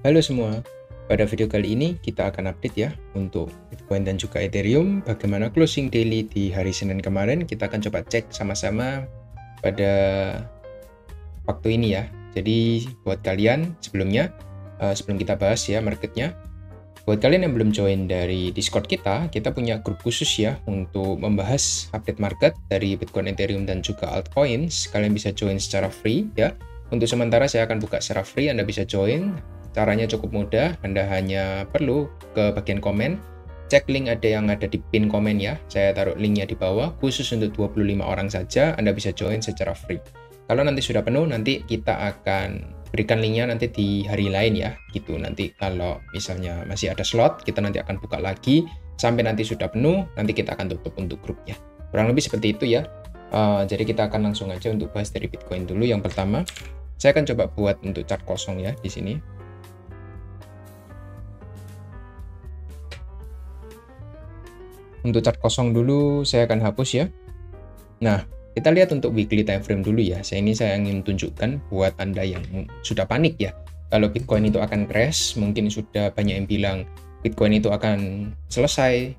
Halo semua, pada video kali ini kita akan update ya untuk Bitcoin dan juga Ethereum bagaimana closing daily di hari Senin kemarin. Kita akan coba cek sama-sama pada waktu ini ya. Jadi buat kalian sebelumnya, sebelum kita bahas ya marketnya, buat kalian yang belum join dari Discord kita punya grup khusus ya untuk membahas update market dari Bitcoin, Ethereum, dan juga altcoins. Kalian bisa join secara free ya. Untuk sementara saya akan buka secara free, Anda bisa join. Caranya cukup mudah, Anda hanya perlu ke bagian komen, cek link yang ada di pin komen ya. Saya taruh linknya di bawah, khusus untuk 25 orang saja, Anda bisa join secara free. Kalau nanti sudah penuh, nanti kita akan berikan linknya nanti di hari lain ya gitu. Nanti kalau misalnya masih ada slot, kita nanti akan buka lagi sampai nanti sudah penuh, nanti kita akan tutup untuk grupnya. Kurang lebih seperti itu ya. Jadi kita akan langsung aja untuk bahas dari Bitcoin dulu. Yang pertama, saya akan coba buat untuk chart kosong ya di sini. Untuk chart kosong dulu saya akan hapus ya. Nah, kita lihat untuk weekly time frame dulu ya. Saya ingin tunjukkan buat Anda yang sudah panik ya. Kalau Bitcoin itu akan crash, mungkin sudah banyak yang bilang Bitcoin itu akan selesai,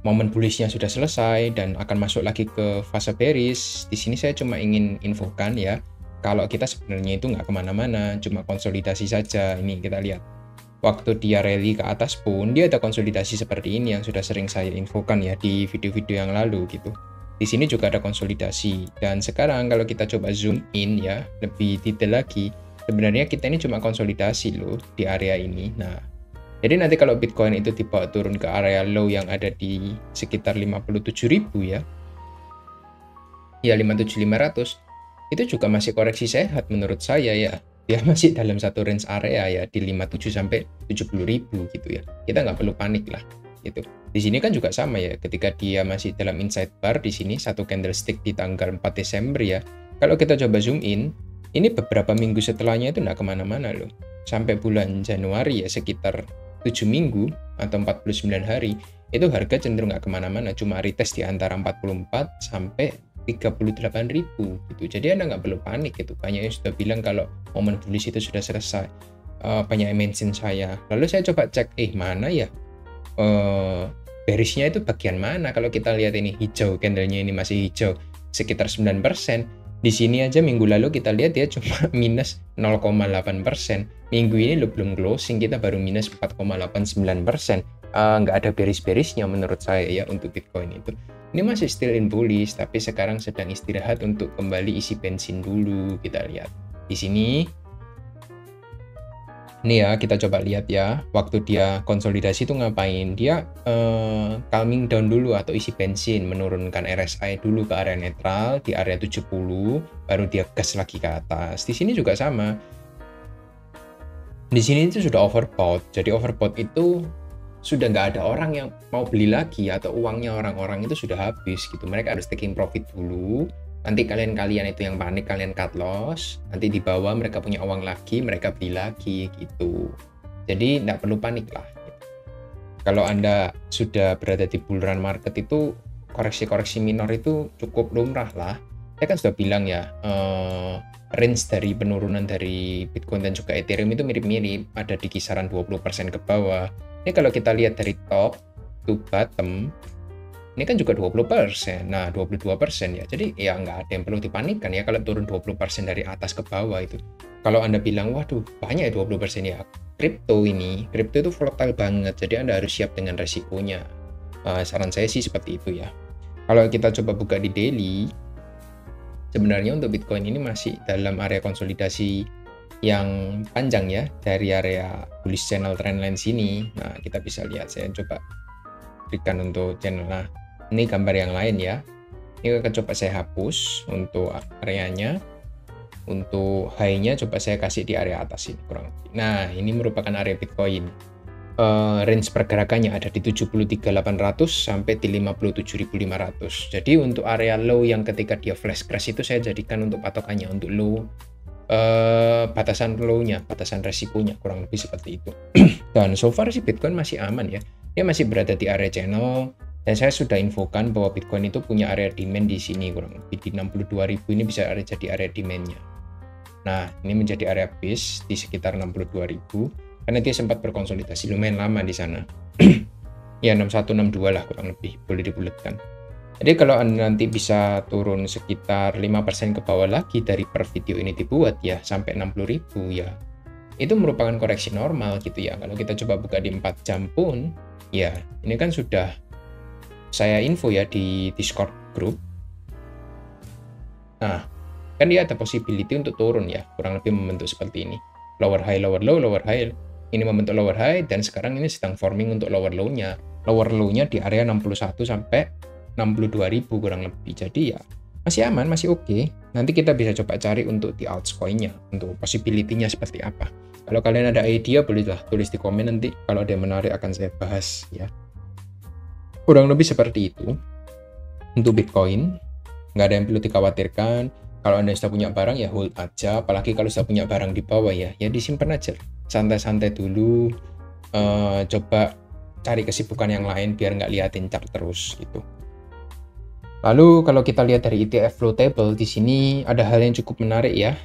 momen bullishnya sudah selesai dan akan masuk lagi ke fase bearish. Di sini saya cuma ingin infokan ya, kalau kita sebenarnya itu nggak kemana-mana, cuma konsolidasi saja. Ini kita lihat. Waktu dia rally ke atas pun, dia ada konsolidasi seperti ini yang sudah sering saya infokan ya di video-video yang lalu gitu. Di sini juga ada konsolidasi. Dan sekarang kalau kita coba zoom in ya, lebih detail lagi, sebenarnya kita ini cuma konsolidasi loh di area ini. Nah, jadi nanti kalau Bitcoin itu dibawa turun ke area low yang ada di sekitar 57.000 ya, 57.500, itu juga masih koreksi sehat menurut saya ya. Dia masih dalam satu range area ya di 57 sampai 70.000 gitu ya. Kita nggak perlu panik lah gitu. Di sini kan juga sama ya, ketika dia masih dalam inside bar di sini satu candlestick di tanggal 4 Desember ya. Kalau kita coba zoom in, ini beberapa minggu setelahnya itu nggak kemana-mana loh. Sampai bulan Januari ya sekitar 7 minggu atau 49 hari, itu harga cenderung nggak kemana-mana, cuma retest di antara 44 sampai 38.000 gitu. Jadi Anda nggak perlu panik gitu. Banyak yang sudah bilang kalau momen bullish itu sudah selesai. Banyak yang mention saya. Lalu saya coba cek, mana ya bearishnya itu bagian mana? Kalau kita lihat ini hijau, candlenya ini masih hijau sekitar 9%. Di sini aja minggu lalu kita lihat dia cuma minus 0,8%. Minggu ini belum closing, kita baru minus 4,89%. Nggak ada bearish-bearishnya menurut saya ya untuk Bitcoin itu. Ini masih still in bullish, tapi sekarang sedang istirahat untuk kembali isi bensin dulu. Kita lihat di sini. Ini ya, kita coba lihat ya, waktu dia konsolidasi itu ngapain? Dia calming down dulu atau isi bensin, menurunkan RSI dulu ke area netral di area 70, baru dia gas lagi ke atas. Di sini juga sama. Di sini itu sudah overbought. Jadi overbought itu sudah nggak ada orang yang mau beli lagi atau uangnya orang-orang itu sudah habis gitu. Mereka harus taking profit dulu. Nanti kalian itu yang panik, kalian cut loss. Nanti di bawah mereka punya uang lagi, mereka beli lagi gitu. Jadi nggak perlu panik lah. Gitu. Kalau Anda sudah berada di bull run market itu, koreksi-koreksi minor itu cukup lumrah lah. Saya kan sudah bilang ya, range dari penurunan dari Bitcoin dan juga Ethereum itu mirip-mirip, ada di kisaran 20% ke bawah. Ini kalau kita lihat dari top to bottom, ini kan juga 20%, nah 22% ya. Jadi ya nggak ada yang perlu dipanikkan ya kalau turun 20% dari atas ke bawah itu. Kalau Anda bilang, waduh banyak ya 20% ya, kripto itu volatile banget, jadi Anda harus siap dengan resikonya. Saran saya sih seperti itu ya. Kalau kita coba buka di daily, sebenarnya untuk Bitcoin ini masih dalam area konsolidasi yang panjang ya, dari area bullish channel trendline sini. Nah, kita bisa lihat, saya coba berikan untuk channel. Nah, ini gambar yang lain ya. Ini akan coba saya hapus untuk areanya. Untuk high-nya coba saya kasih di area atas ini kurang lebih. Nah, ini merupakan area Bitcoin. Range pergerakannya ada di 73.800 sampai di 57.500. Jadi untuk area low yang ketika dia flash crash itu saya jadikan untuk patokannya, untuk low, batasan low-nya, batasan resikonya, kurang lebih seperti itu. Dan so far sih Bitcoin masih aman ya. Dia masih berada di area channel, dan saya sudah infokan bahwa Bitcoin itu punya area demand di sini, kurang lebih di 62.000 ini bisa jadi area demand-nya. Nah, ini menjadi area base di sekitar 62.000 karena dia sempat berkonsolidasi lumayan lama di sana. Ya 61 62 lah kurang lebih, boleh dibulatkan. Jadi kalau Anda nanti bisa turun sekitar 5% ke bawah lagi dari per video ini dibuat ya sampai 60.000 ya. Itu merupakan koreksi normal gitu ya. Kalau kita coba buka di 4 jam pun ya ini kan sudah saya info ya di Discord group. Nah, kan dia ada possibility untuk turun ya, kurang lebih membentuk seperti ini. Lower high, lower low, lower high. Ini membentuk lower high dan sekarang ini sedang forming untuk lower low-nya. Lower low-nya di area 61 sampai 62.000 kurang lebih. Jadi ya masih aman, masih oke. Nanti kita bisa coba cari untuk di altcoin-nya, untuk possibility-nya seperti apa. Kalau kalian ada idea bolehlah tulis di komen, nanti kalau ada yang menarik akan saya bahas ya. Kurang lebih seperti itu untuk Bitcoin. Nggak ada yang perlu dikhawatirkan. Kalau Anda sudah punya barang ya hold aja, apalagi kalau sudah punya barang di bawah ya disimpan aja. Santai-santai dulu, coba cari kesibukan yang lain biar nggak liatin chart terus gitu. Lalu kalau kita lihat dari ETF flow table, di sini ada hal yang cukup menarik ya,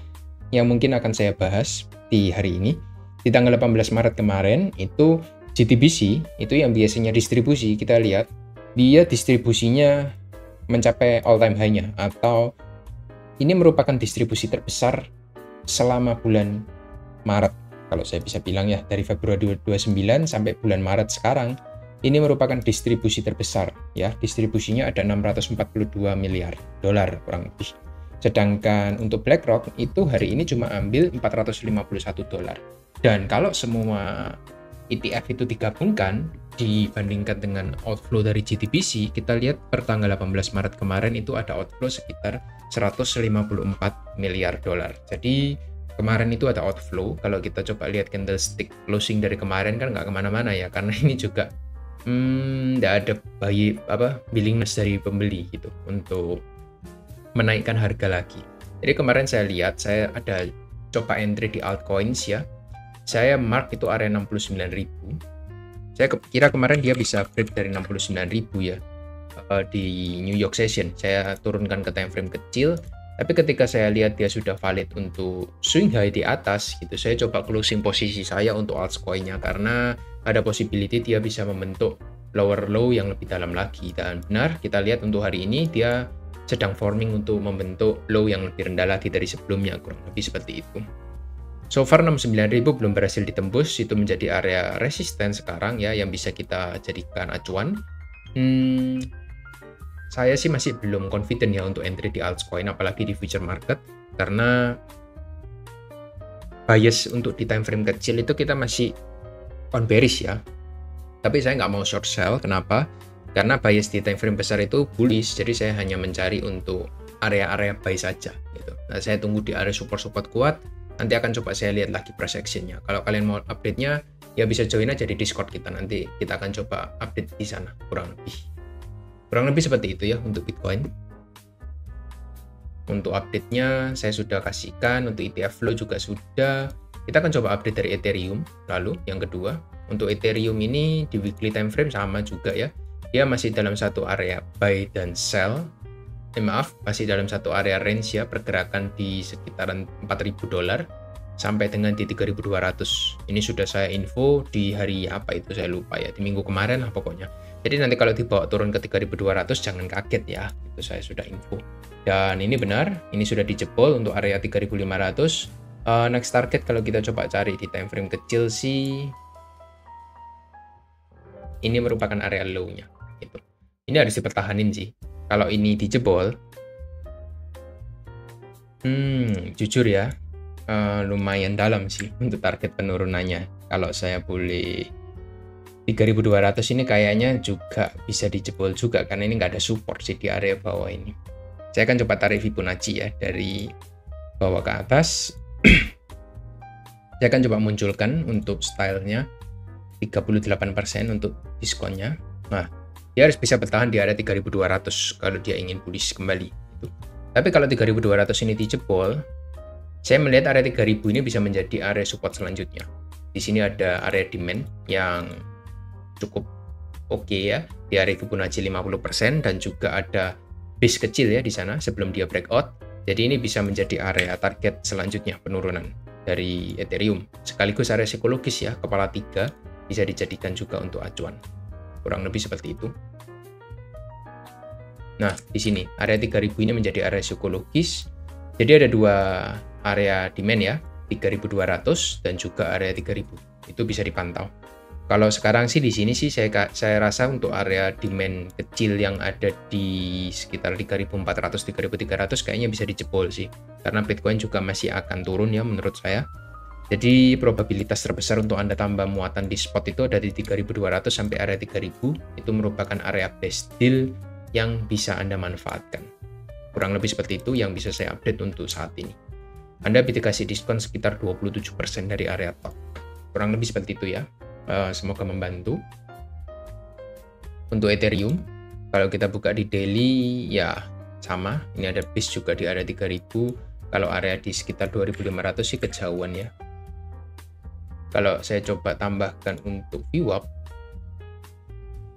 yang mungkin akan saya bahas di hari ini. Di tanggal 18 Maret kemarin, itu GTBC, itu yang biasanya distribusi, kita lihat, dia distribusinya mencapai all time high-nya, atau ini merupakan distribusi terbesar selama bulan Maret. Kalau saya bisa bilang ya, dari Februari 2029 sampai bulan Maret sekarang, ini merupakan distribusi terbesar ya. Distribusinya ada 642 miliar dolar kurang lebih. Sedangkan untuk BlackRock itu hari ini cuma ambil 451 dolar. Dan kalau semua ETF itu digabungkan dibandingkan dengan outflow dari GTBC, kita lihat per tanggal 18 Maret kemarin itu ada outflow sekitar 154 miliar dolar. Jadi kemarin itu ada outflow. Kalau kita coba lihat candlestick closing dari kemarin kan nggak kemana-mana ya, karena ini juga nggak ada willingness dari pembeli gitu untuk menaikkan harga lagi. Jadi kemarin saya lihat, saya ada coba entry di altcoins ya. Saya mark itu area 69.000. Saya kira kemarin dia bisa break dari 69.000 ya di New York Session. Saya turunkan ke time frame kecil, tapi ketika saya lihat dia sudah valid untuk swing high di atas gitu, saya coba closing posisi saya untuk altcoin-nya karena ada possibility dia bisa membentuk lower low yang lebih dalam lagi. Dan benar, kita lihat untuk hari ini dia sedang forming untuk membentuk low yang lebih rendah lagi dari sebelumnya, kurang lebih seperti itu. So far 69.000 belum berhasil ditembus, itu menjadi area resisten sekarang ya yang bisa kita jadikan acuan. Saya sih masih belum confident ya untuk entry di altcoin, apalagi di future market, karena bias untuk di time frame kecil itu kita masih on bearish ya. Tapi saya nggak mau short sell, kenapa? Karena bias di time frame besar itu bullish, jadi saya hanya mencari untuk area-area buy saja gitu. Nah, saya tunggu di area support kuat, nanti akan coba saya lihat lagi price action-nya. Kalau kalian mau update-nya, ya bisa join aja di Discord kita, nanti kita akan coba update di sana kurang lebih seperti itu ya untuk Bitcoin. Untuk update-nya saya sudah kasihkan, untuk ETF flow juga sudah. Kita akan coba update dari Ethereum. Lalu yang kedua, untuk Ethereum ini di weekly time frame sama juga ya. Dia masih dalam satu area buy dan sell. Masih dalam satu area range ya, pergerakan di sekitaran 4.000 dolar sampai dengan di 3.200. Ini sudah saya info di hari apa itu saya lupa ya, di minggu kemarin lah pokoknya. Jadi nanti kalau dibawa turun ke 3.200 jangan kaget ya, itu saya sudah info. Dan ini benar, ini sudah dijebol untuk area 3.500. Next target kalau kita coba cari di time frame kecil sih, ini merupakan area low-nya gitu. Ini harus dipertahanin sih. Kalau ini dijebol, jujur ya, lumayan dalam sih untuk target penurunannya. Kalau saya boleh 3.200 ini kayaknya juga bisa dijebol juga, karena ini nggak ada support sih di area bawah ini. Saya akan coba tarik Fibonacci ya dari bawah ke atas. Saya akan coba munculkan untuk stylenya 38% untuk diskonnya. Nah, dia harus bisa bertahan di area 3.200 kalau dia ingin bullish kembali gitu. Tapi kalau 3.200 ini dijebol, saya melihat area 3.000 ini bisa menjadi area support selanjutnya. Di sini ada area demand yang cukup oke ya, di area Fibonacci 50%, dan juga ada base kecil ya di sana sebelum dia breakout. Jadi ini bisa menjadi area target selanjutnya penurunan dari Ethereum. Sekaligus area psikologis ya, kepala 3 bisa dijadikan juga untuk acuan. Kurang lebih seperti itu. Nah, di sini area 3000 ini menjadi area psikologis. Jadi ada dua area demand ya, 3200 dan juga area 3000. Itu bisa dipantau. Kalau sekarang sih di sini sih saya rasa untuk area demand kecil yang ada di sekitar 3400 3300 kayaknya bisa dijebol sih. Karena Bitcoin juga masih akan turun ya menurut saya. Jadi probabilitas terbesar untuk Anda tambah muatan di spot itu ada di 3200 sampai area 3000. Itu merupakan area best deal yang bisa Anda manfaatkan. Kurang lebih seperti itu yang bisa saya update untuk saat ini. Anda bisa kasih diskon sekitar 27% dari area top. Kurang lebih seperti itu ya. Semoga membantu. Untuk Ethereum, kalau kita buka di daily ya sama, ini ada base juga di area 3000. Kalau area di sekitar 2500 sih kejauhan ya. Kalau saya coba tambahkan untuk VWAP,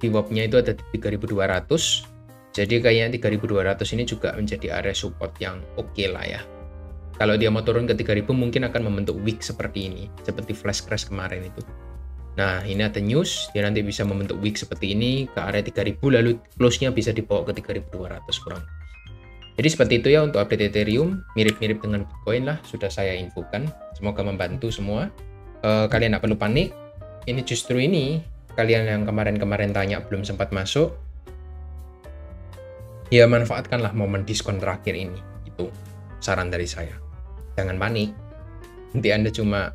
VWAP-nya itu ada di 3200. Jadi kayaknya 3200 ini juga menjadi area support yang oke lah ya. Kalau dia mau turun ke 3000 mungkin akan membentuk wick seperti ini, seperti flash crash kemarin itu. Nah, ini ada news, dia nanti bisa membentuk wick seperti ini ke area 3000, lalu close-nya bisa dibawa ke 3200 kurang. Jadi seperti itu ya untuk update Ethereum, mirip-mirip dengan Bitcoin lah, sudah saya infokan. Semoga membantu semua. Kalian nggak perlu panik, ini justru ini, kalian yang kemarin-kemarin tanya belum sempat masuk, ya manfaatkanlah momen diskon terakhir ini, itu saran dari saya. Jangan panik, nanti Anda cuma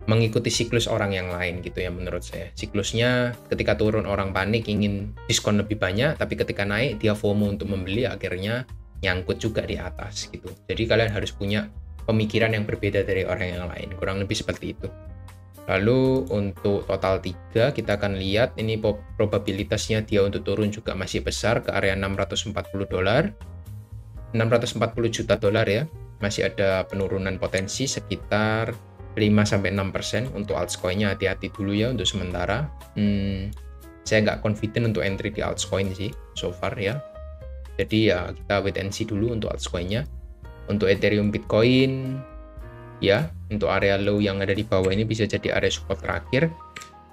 mengikuti siklus orang yang lain gitu ya menurut saya. Siklusnya ketika turun orang panik ingin diskon lebih banyak, tapi ketika naik dia FOMO untuk membeli, akhirnya nyangkut juga di atas gitu. Jadi kalian harus punya pemikiran yang berbeda dari orang yang lain, kurang lebih seperti itu. Lalu untuk total 3 kita akan lihat ini probabilitasnya dia untuk turun juga masih besar ke area 640 juta dolar ya. Masih ada penurunan potensi sekitar 5-6% untuk altcoin-nya. Hati-hati dulu ya untuk sementara. Saya nggak confident untuk entry di altcoin sih so far ya. Jadi ya kita wait and see dulu untuk altcoin-nya. Untuk Ethereum, Bitcoin ya, untuk area low yang ada di bawah ini bisa jadi area support terakhir,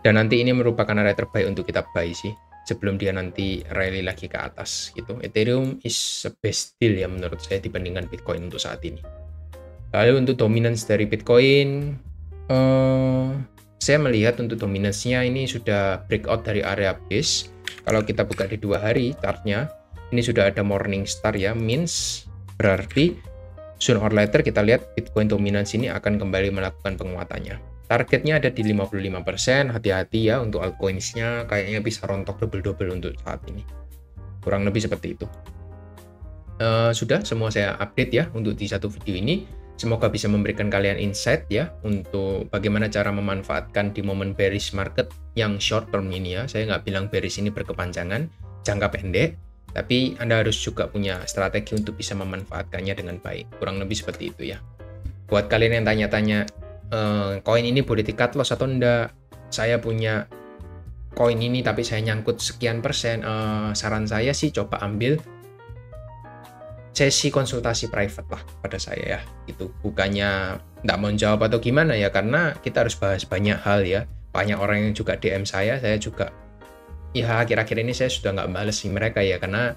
dan nanti ini merupakan area terbaik untuk kita buy sih sebelum dia nanti rally lagi ke atas gitu. Ethereum is the best deal ya menurut saya dibandingkan Bitcoin untuk saat ini. Lalu untuk dominance dari Bitcoin, saya melihat untuk dominance-nya ini sudah breakout dari area base. Kalau kita buka di 2 hari chartnya, ini sudah ada morning star ya, means berarti sooner or later kita lihat Bitcoin dominance ini akan kembali melakukan penguatannya. Targetnya ada di 55%, hati-hati ya untuk altcoins-nya, kayaknya bisa rontok double-double untuk saat ini. Kurang lebih seperti itu. Sudah semua saya update ya untuk di satu video ini. Semoga bisa memberikan kalian insight ya untuk bagaimana cara memanfaatkan di momen bearish market yang short term ini ya. Saya nggak bilang bearish ini berkepanjangan, jangka pendek, tapi Anda harus juga punya strategi untuk bisa memanfaatkannya dengan baik. Kurang lebih seperti itu ya. Buat kalian yang tanya-tanya, koin ini boleh di cut loss atau enggak? Saya punya koin ini tapi saya nyangkut sekian persen. Saran saya sih coba ambil sesi konsultasi private lah pada saya ya. Itu bukannya nggak mau jawab atau gimana ya, karena kita harus bahas banyak hal ya. Banyak orang yang juga DM saya juga ya akhir-akhir ini saya sudah nggak bales sih mereka ya, karena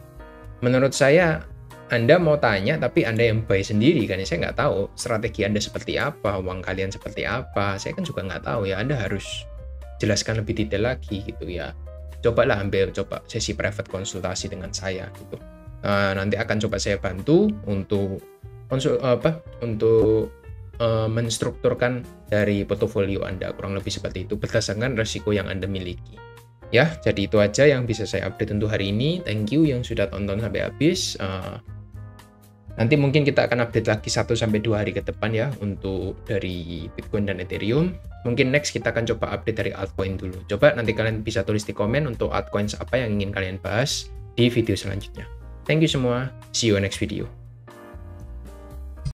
menurut saya Anda mau tanya tapi Anda yang buy sendiri kan ya. Saya nggak tahu strategi Anda seperti apa, uang kalian seperti apa, saya kan juga nggak tahu ya. Anda harus jelaskan lebih detail lagi gitu ya. Coba sesi private konsultasi dengan saya gitu. Nanti akan coba saya bantu untuk menstrukturkan dari portofolio Anda, kurang lebih seperti itu berdasarkan resiko yang Anda miliki. Ya, jadi itu aja yang bisa saya update untuk hari ini. Thank you yang sudah tonton sampai habis. Nanti mungkin kita akan update lagi 1-2 hari ke depan ya untuk dari Bitcoin dan Ethereum. Mungkin next kita akan coba update dari altcoin dulu. Coba nanti kalian bisa tulis di komen untuk altcoins apa yang ingin kalian bahas di video selanjutnya. Thank you semua. See you next video.